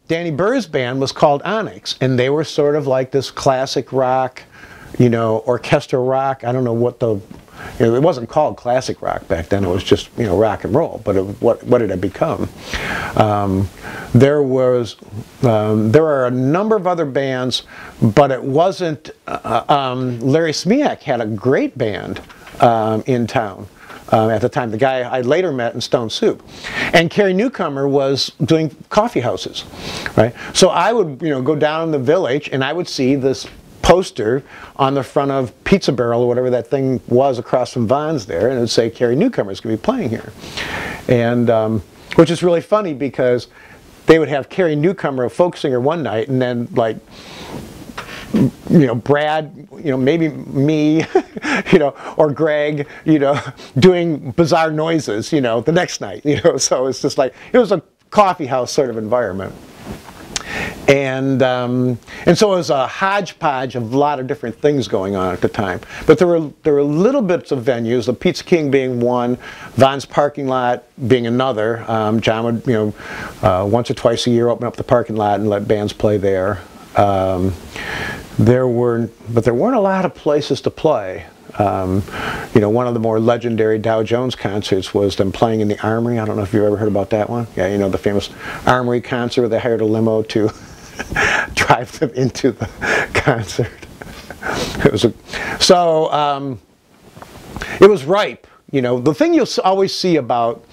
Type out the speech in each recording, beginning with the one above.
Danny Burr's band was called Onyx, and they were sort of like this classic rock, you know, orchestral rock. I don't know what the, you know, it wasn't called classic rock back then. It was just, you know, rock and roll. But what did it become? There are a number of other bands, but it wasn't. Larry Smiak had a great band in town. At the time, the guy I later met in Stone Soup, and Carrie Newcomer was doing coffee houses, right? So I would, you know, go down in the village and I would see this poster on the front of Pizza Barrel or whatever that thing was across from Vons there, and it would say Carrie Newcomer's going to be playing here, and which is really funny because they would have Carrie Newcomer, a folk singer, one night, and then like, you know, Brad, you know, maybe me, you know, or Greg, you know, doing bizarre noises, you know, the next night, you know. So it's just like, it was a coffee house sort of environment. And so it was a hodgepodge of a lot of different things going on at the time. But there were little bits of venues, the Pizza King being one, Von's Parking Lot being another. John would, you know, once or twice a year open up the parking lot and let bands play there. But there weren't a lot of places to play. You know, one of the more legendary Dow Jones concerts was them playing in the Armory. I don't know if you've ever heard about that one. Yeah, you know, the famous Armory concert where they hired a limo to drive them into the concert. It was it was ripe. You know, the thing you'll always see about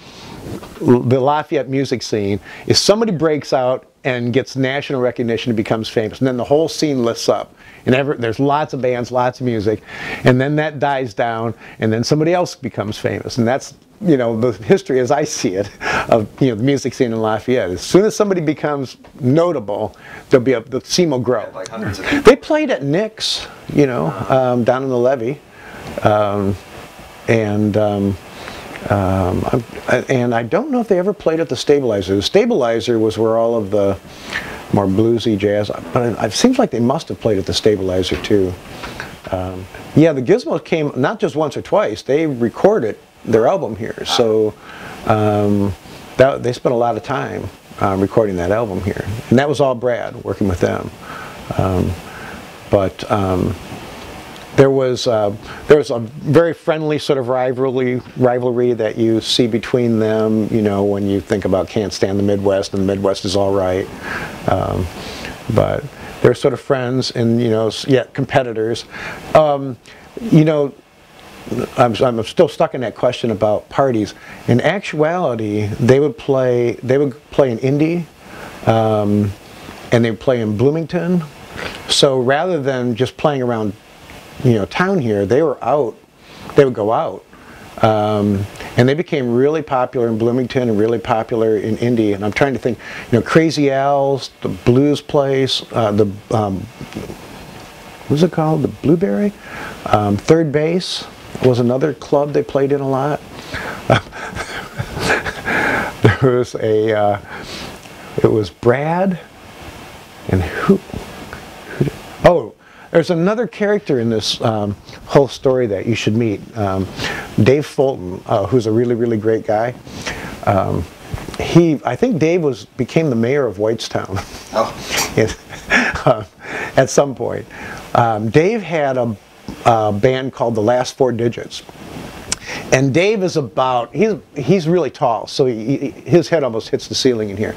the Lafayette music scene is somebody breaks out and gets national recognition and becomes famous, and then the whole scene lifts up, and there's lots of bands, lots of music, and then that dies down, and then somebody else becomes famous. And that's, you know, the history as I see it of, you know, the music scene in Lafayette. As soon as somebody becomes notable, the scene will grow. Like hundreds of people. They played at Nick's, you know, down in the Levee, and I don't know if they ever played at the Stabilizer. The Stabilizer was where all of the more bluesy jazz, but it seems like they must have played at the Stabilizer too. Yeah, the Gizmos came not just once or twice, they recorded their album here. So they spent a lot of time recording that album here. And that was all Brad working with them. There was a very friendly sort of rivalry that you see between them, you know, when you think about Can't Stand the Midwest, and the Midwest is all right. But they're sort of friends and, you know, yet competitors. You know, I'm still stuck in that question about parties. In actuality, they would play in Indy, and they would play in Bloomington. So rather than just playing around, you know, town here, they would go out, and they became really popular in Bloomington and really popular in Indy. And I'm trying to think, you know, Crazy Al's, the Blues Place, what's it called, the Blueberry, Third Base was another club they played in a lot. There was it was Brad, and there's another character in this whole story that you should meet. Dave Fulton, who's a really, really great guy. I think Dave became the mayor of Whitestown at some point. Dave had a band called The Last Four Digits. And Dave is he's really tall, so his head almost hits the ceiling in here.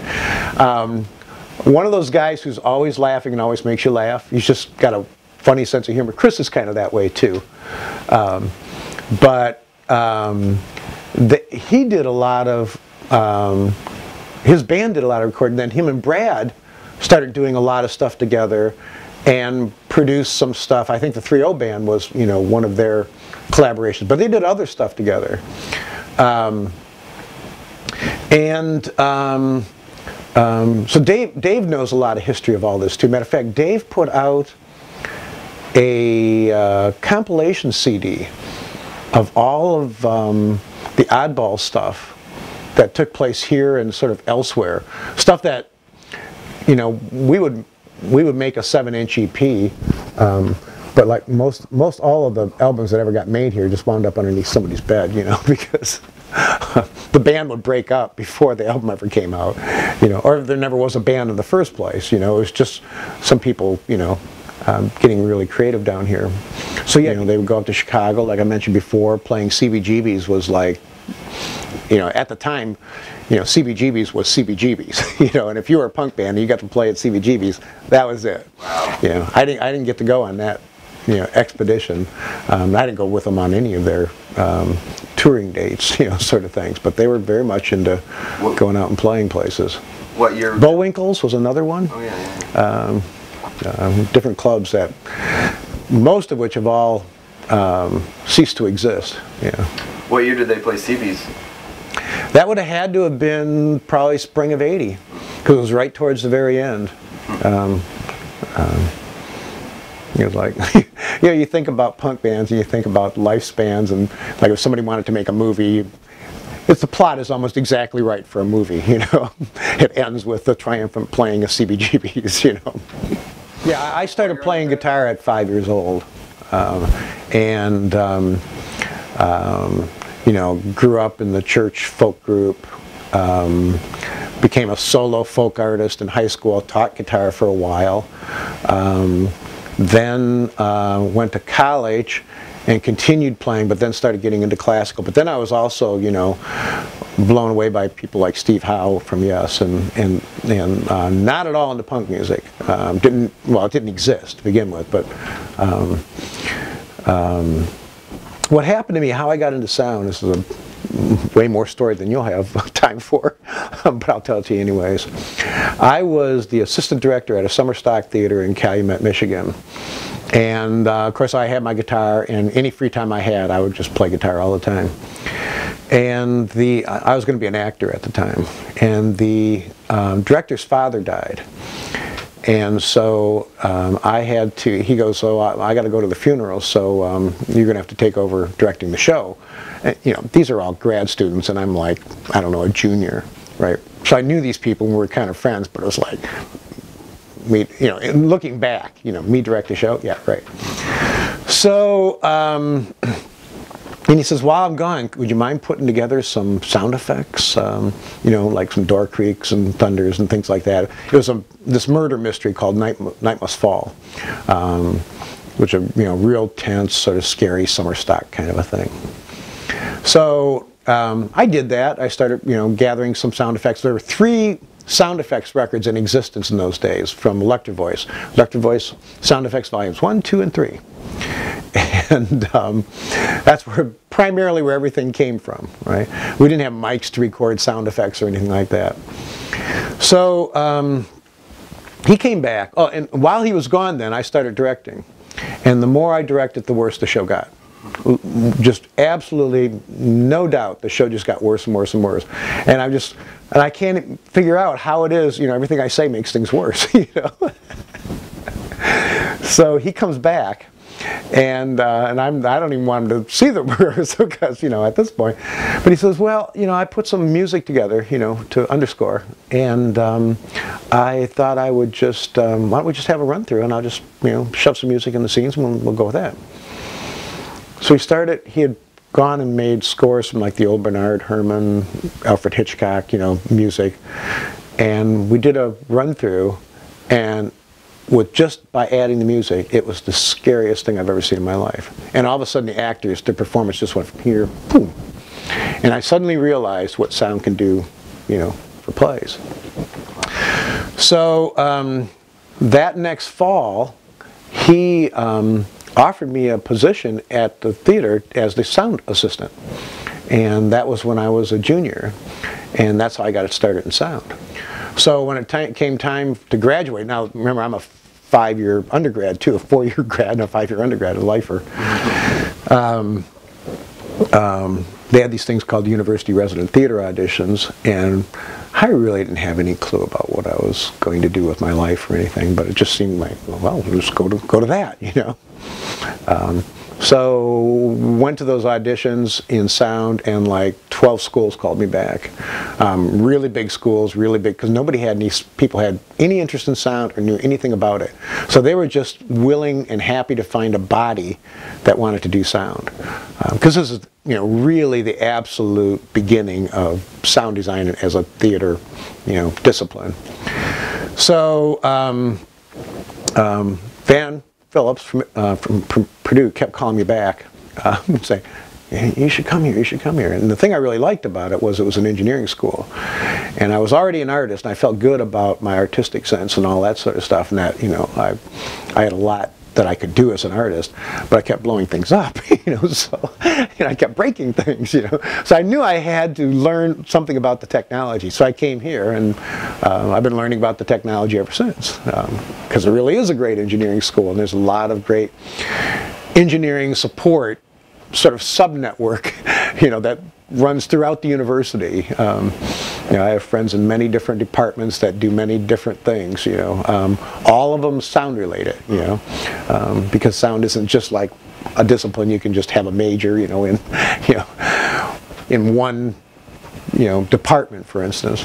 One of those guys who's always laughing and always makes you laugh. He's just got a funny sense of humor. Chris is kind of that way too. He did a lot of, his band did a lot of recording. Then him and Brad started doing a lot of stuff together and produced some stuff. I think the 3-0 band was, you know, one of their collaborations, but they did other stuff together. So Dave knows a lot of history of all this too. Matter of fact, Dave put out a compilation CD of all of the oddball stuff that took place here and sort of elsewhere. Stuff that, you know, we would make a 7-inch EP, but like most all of the albums that ever got made here just wound up underneath somebody's bed, you know, because the band would break up before the album ever came out, you know, or there never was a band in the first place, you know. It was just some people, you know, getting really creative down here. So yeah, you know, they would go up to Chicago, like I mentioned before. Playing CBGBs was like, you know, at the time, you know, CBGBs was CBGBs, you know, and if you were a punk band and you got to play at CBGBs, that was it. Wow. You know, I didn't get to go on that, you know, expedition. I didn't go with them on any of their touring dates, you know, sort of things. But they were very much into going out and playing places. What year? Bullwinkles was another one. Oh yeah. Different clubs that, most of which have all ceased to exist. Yeah. What year did they play CBs? That would have had to have been probably spring of '80, because it was right towards the very end. You know, like, you know, you think about punk bands and you think about lifespans, and like if somebody wanted to make a movie, the plot is almost exactly right for a movie, you know. It ends with the triumphant playing of CBGBs, you know. Yeah, I started playing guitar at 5 years old, you know, grew up in the church folk group, became a solo folk artist in high school, taught guitar for a while, then went to college and continued playing, but then started getting into classical. But then I was also, you know, blown away by people like Steve Howe from Yes, and not at all into punk music. It didn't exist to begin with, but what happened to me, how I got into sound, this is a way more story than you'll have time for, but I'll tell it to you anyways. I was the assistant director at a summer stock theater in Calumet, Michigan. And of course I had my guitar, and any free time I had, I would just play guitar all the time. And I was going to be an actor at the time, and the director's father died. And so I had to, he goes, so I got to go to the funeral, so you're going to have to take over directing the show. And, you know, these are all grad students, and I'm like, I don't know, a junior, right? So I knew these people, and we were kind of friends, but it was like, me, you know, and looking back, you know, me direct the show, yeah, right. So, and he says, while I'm gone, would you mind putting together some sound effects, you know, like some door creaks and thunders and things like that. It was this murder mystery called Night Must Fall, which is, you know, real tense, sort of scary summer stock kind of a thing. So I did that. I started, you know, gathering some sound effects. There were 3 sound effects records in existence in those days from Electro Voice. Electro Voice sound effects volumes 1, 2, and 3. And that's primarily where everything came from, right? We didn't have mics to record sound effects or anything like that. So he came back. Oh, and while he was gone then, I started directing. And the more I directed, the worse the show got. Just absolutely no doubt the show just got worse and worse and worse. And I can't figure out how it is, you know, everything I say makes things worse, you know. So he comes back, and I don't even want him to see the rehearsal, because, you know, at this point. But he says, well, you know, I put some music together, you know, to underscore, and I thought I would just, why don't we just have a run through, and I'll just, you know, shove some music in the scenes, and we'll go with that. So he had gone and made scores from like the old Bernard Herrmann, Alfred Hitchcock, you know, music, and we did a run through, and just by adding the music, it was the scariest thing I've ever seen in my life. And all of a sudden the actors, their performance just went from here, boom. And I suddenly realized what sound can do, you know, for plays. So that next fall, he offered me a position at the theater as the sound assistant. And that was when I was a junior. And that's how I got it started in sound. So when it came time to graduate, now remember I'm a 5-year undergrad too, a 4-year grad and a 5-year undergrad, a lifer. They had these things called university resident theater auditions, and I really didn't have any clue about what I was going to do with my life or anything, but it just seemed like, well, we'll just go to that, you know. So went to those auditions in sound, and like 12 schools called me back. Really big schools, really big, because nobody had any people had any interest in sound or knew anything about it. So they were just willing and happy to find a body that wanted to do sound, because this is really the absolute beginning of sound design as a theater discipline. So Van Phillips from Purdue kept calling me back and saying, you should come here, you should come here. And the thing I really liked about it was an engineering school. And I was already an artist, and I felt good about my artistic sense and all that sort of stuff, and that, I had a lot that I could do as an artist, but I kept blowing things up, so I kept breaking things, So I knew I had to learn something about the technology. So I came here, and I've been learning about the technology ever since, because it really is a great engineering school, and there's a lot of great engineering support, sort of sub-network, that runs throughout the university. I have friends in many different departments that do many different things, all of them sound related, because sound isn't just like a discipline you can just have a major, in one, department, for instance.